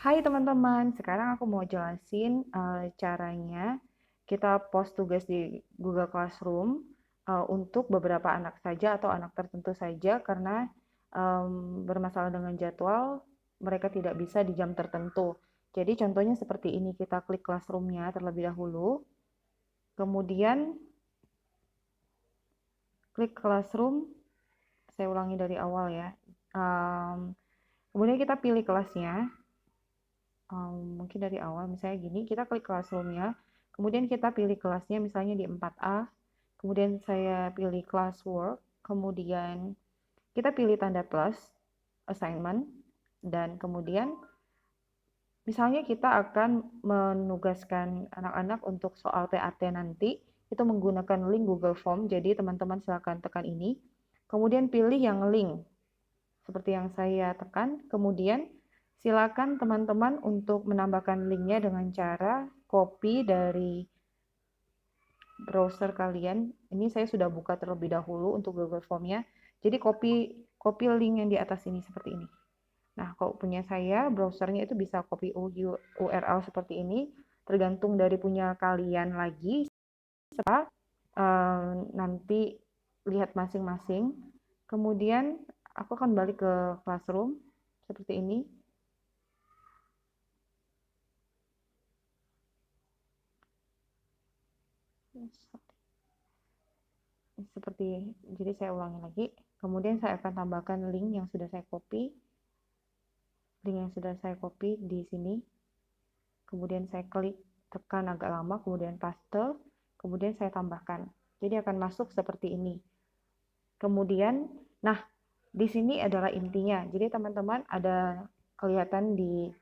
Hai teman-teman, sekarang aku mau jelasin caranya kita post tugas di Google Classroom untuk beberapa anak saja atau anak tertentu saja karena bermasalah dengan jadwal mereka tidak bisa di jam tertentu. Jadi contohnya seperti ini, kita klik Classroom-nya terlebih dahulu, kemudian klik Classroom, saya ulangi dari awal ya. Kemudian kita pilih kelasnya. Mungkin dari awal misalnya gini, kita klik classroom-nya, kemudian kita pilih kelasnya misalnya di 4A, kemudian saya pilih classwork, kemudian kita pilih tanda plus, assignment, dan kemudian misalnya kita akan menugaskan anak-anak untuk soal PAT nanti, itu menggunakan link Google Form, jadi teman-teman silakan tekan ini, kemudian pilih yang link, seperti yang saya tekan, kemudian silakan teman-teman untuk menambahkan linknya dengan cara copy dari browser kalian. Ini saya sudah buka terlebih dahulu untuk Google Form-nya. Jadi copy copy link yang di atas ini seperti ini. Nah, kalau punya saya browsernya itu bisa copy URL seperti ini, tergantung dari punya kalian lagi. Nanti lihat masing-masing. Kemudian aku akan balik ke classroom seperti ini. Seperti jadi saya ulangi lagi. Kemudian saya akan tambahkan link yang sudah saya copy. Link yang sudah saya copy di sini. Kemudian saya klik tekan agak lama, kemudian paste, kemudian saya tambahkan. Jadi akan masuk seperti ini. Kemudian, nah di sini adalah intinya. Jadi teman-teman ada kelihatan di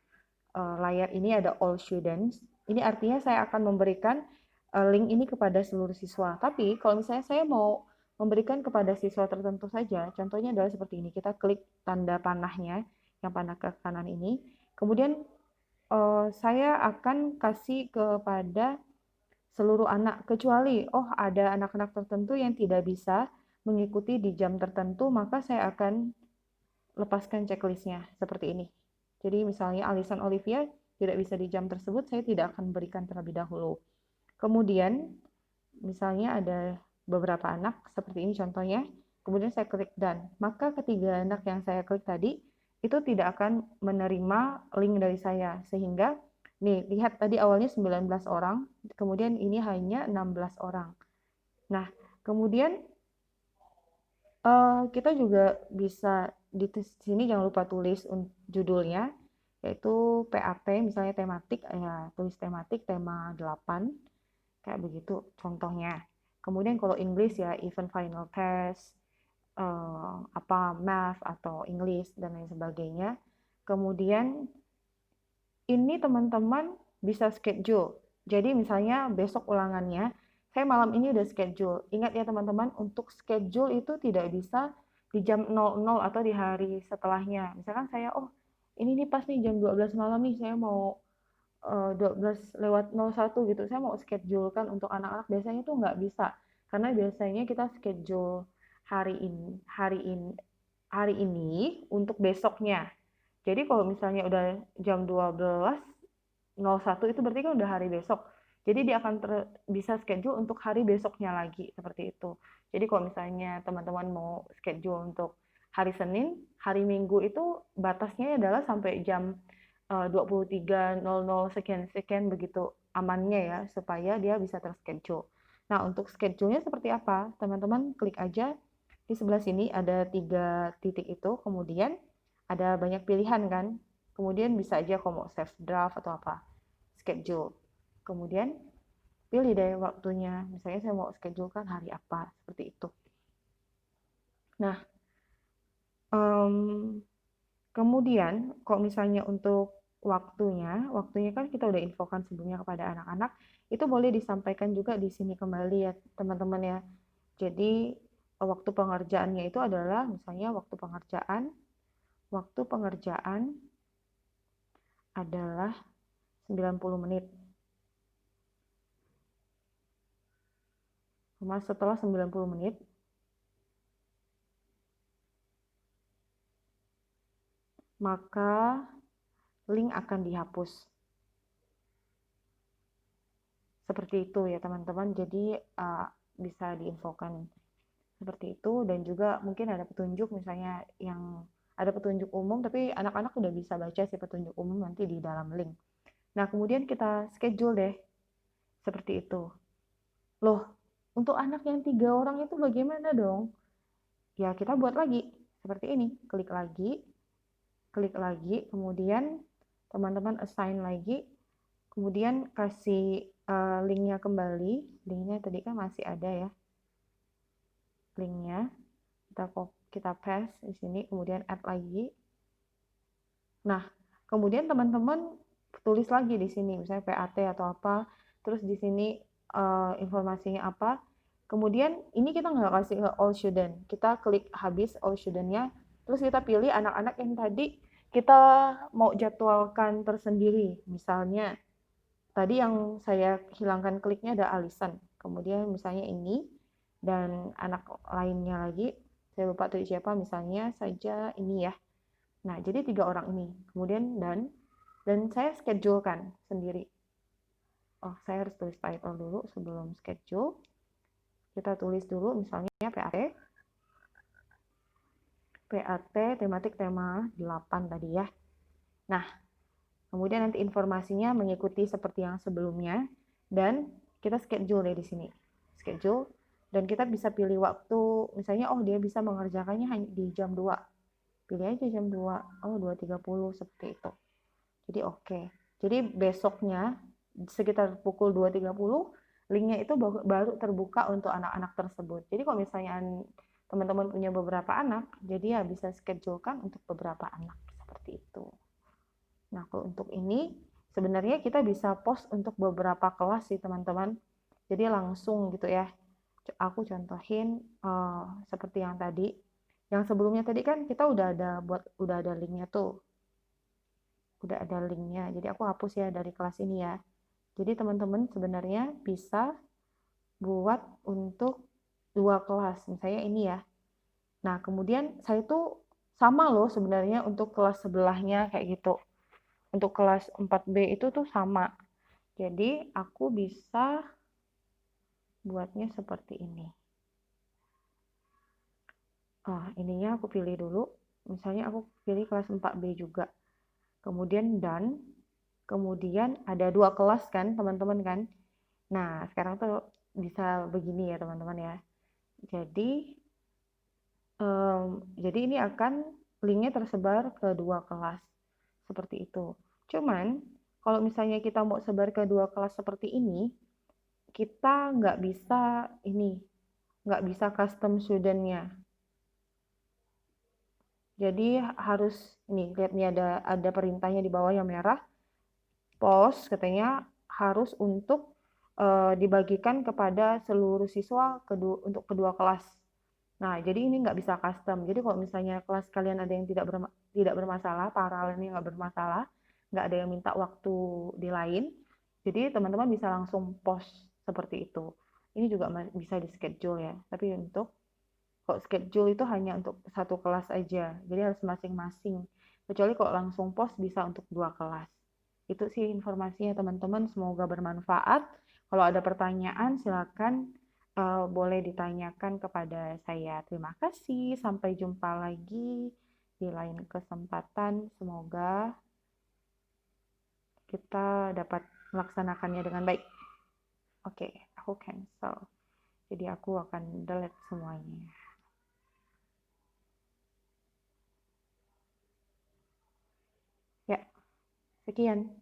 layar ini ada all students. Ini artinya saya akan memberikan link ini kepada seluruh siswa. Tapi kalau misalnya saya mau memberikan kepada siswa tertentu saja, contohnya adalah seperti ini. Kita klik tanda panahnya, yang panah ke kanan ini. Kemudian saya akan kasih kepada seluruh anak, kecuali ada anak-anak tertentu yang tidak bisa mengikuti di jam tertentu, maka saya akan lepaskan checklistnya seperti ini. Jadi misalnya Alisan Olivia tidak bisa di jam tersebut, saya tidak akan berikan terlebih dahulu. Kemudian misalnya ada beberapa anak seperti ini contohnya, kemudian saya klik done. Maka ketiga anak yang saya klik tadi itu tidak akan menerima link dari saya, sehingga nih lihat tadi awalnya 19 orang, kemudian ini hanya 16 orang. Nah, kemudian kita juga bisa di sini jangan lupa tulis judulnya, yaitu PAT, misalnya tematik, ya tulis tematik tema 8, kayak begitu contohnya. Kemudian kalau English ya event final test, apa math atau English dan lain sebagainya. Kemudian ini teman-teman bisa schedule. Jadi misalnya besok ulangannya, saya malam ini udah schedule. Ingat ya teman-teman, untuk schedule itu tidak bisa di jam 00 atau di hari setelahnya. Misalkan saya, ini nih pas nih jam 12 malam nih, saya mau 12:01 gitu. Saya mau schedule kan untuk anak-anak, biasanya tuh nggak bisa. Karena biasanya kita schedule hari ini untuk besoknya. Jadi kalau misalnya udah jam 12:01 itu berarti kan udah hari besok. Jadi dia akan bisa schedule untuk hari besoknya lagi seperti itu. Jadi kalau misalnya teman-teman mau schedule untuk hari Senin, hari Minggu itu batasnya adalah sampai jam 23:00 sekian-sekian begitu amannya ya, supaya dia bisa terschedule. Nah, untuk schedule-nya seperti apa? Teman-teman klik aja di sebelah sini ada 3 titik itu, kemudian ada banyak pilihan kan. Kemudian bisa aja kalau mau save draft atau apa, schedule. Kemudian pilih deh waktunya. Misalnya saya mau schedule kan hari apa, seperti itu. Nah, kemudian kalau misalnya untuk waktunya kan kita udah infokan sebelumnya kepada anak-anak, itu boleh disampaikan juga di sini kembali ya teman-teman ya. Jadi waktu pengerjaannya itu adalah misalnya waktu pengerjaan adalah 90 menit. Setelah 90 menit, maka link akan dihapus. Seperti itu ya teman-teman, jadi bisa diinfokan seperti itu. Dan juga mungkin ada petunjuk, misalnya yang ada petunjuk umum, tapi anak-anak udah bisa baca sih petunjuk umum nanti di dalam link. Nah kemudian kita schedule deh, seperti itu. Loh, untuk anak yang 3 orang itu bagaimana dong? Ya kita buat lagi, seperti ini, klik lagi, kemudian teman-teman assign lagi, kemudian kasih linknya kembali. Linknya tadi kan masih ada ya, linknya kita paste di sini, kemudian add lagi. Nah kemudian teman-teman tulis lagi di sini, misalnya PAT atau apa, terus di sini informasinya apa. Kemudian ini kita nggak kasih ke all student, kita klik habis all studentnya, terus kita pilih anak-anak yang tadi kita mau jadwalkan tersendiri. Misalnya tadi yang saya hilangkan kliknya ada Alisan, kemudian misalnya ini, dan anak lainnya lagi saya lupa tadi siapa, misalnya saja ini ya. Nah jadi 3 orang ini, kemudian dan saya schedulekan sendiri. Oh saya harus tulis title dulu sebelum schedule. Kita tulis dulu misalnya PAT tematik tema 8 tadi ya. Nah kemudian nanti informasinya mengikuti seperti yang sebelumnya, dan kita schedule deh di sini. Schedule, dan kita bisa pilih waktu, misalnya dia bisa mengerjakannya hanya di jam 2. Pilih aja jam 2, 2.30 seperti itu. Jadi oke. Jadi besoknya sekitar pukul 2.30 linknya itu baru terbuka untuk anak-anak tersebut. Jadi kalau misalnya teman-teman punya beberapa anak, jadi ya bisa schedulekan untuk beberapa anak seperti itu. Nah, kalau untuk ini sebenarnya kita bisa post untuk beberapa kelas sih teman-teman. Jadi langsung gitu ya. Aku contohin seperti yang tadi. Yang sebelumnya tadi kan kita udah ada linknya tuh. Udah ada linknya. Jadi aku hapus ya dari kelas ini ya. Jadi teman-teman sebenarnya bisa buat untuk 2 kelas. Misalnya ini ya. Nah, kemudian saya tuh sama loh sebenarnya untuk kelas sebelahnya kayak gitu. Untuk kelas 4B itu tuh sama. Jadi aku bisa buatnya seperti ini. Ininya aku pilih dulu. Misalnya aku pilih kelas 4B juga. Kemudian done. Kemudian ada 2 kelas kan teman-teman kan. Nah sekarang tuh bisa begini ya teman-teman ya. Jadi ini akan linknya tersebar ke 2 kelas. Seperti itu. Cuman kalau misalnya kita mau sebar ke 2 kelas seperti ini, kita nggak bisa custom student-nya. Jadi harus lihat nih ada perintahnya di bawah yang merah, post katanya harus untuk dibagikan kepada seluruh siswa untuk kedua kelas. Nah jadi ini nggak bisa custom. Jadi kalau misalnya kelas kalian ada yang tidak bermasalah, paralelnya nggak bermasalah, nggak ada yang minta waktu di lain, jadi teman-teman bisa langsung post seperti itu. Ini juga bisa di schedule ya, tapi untuk kok schedule itu hanya untuk 1 kelas aja, jadi harus masing-masing. Kecuali kok langsung post bisa untuk 2 kelas. Itu sih informasinya teman-teman, semoga bermanfaat. Kalau ada pertanyaan silakan boleh ditanyakan kepada saya. Terima kasih, sampai jumpa lagi di lain kesempatan. Semoga kita dapat melaksanakannya dengan baik. Oke, aku cancel. Jadi aku akan delete semuanya. Ya, sekian.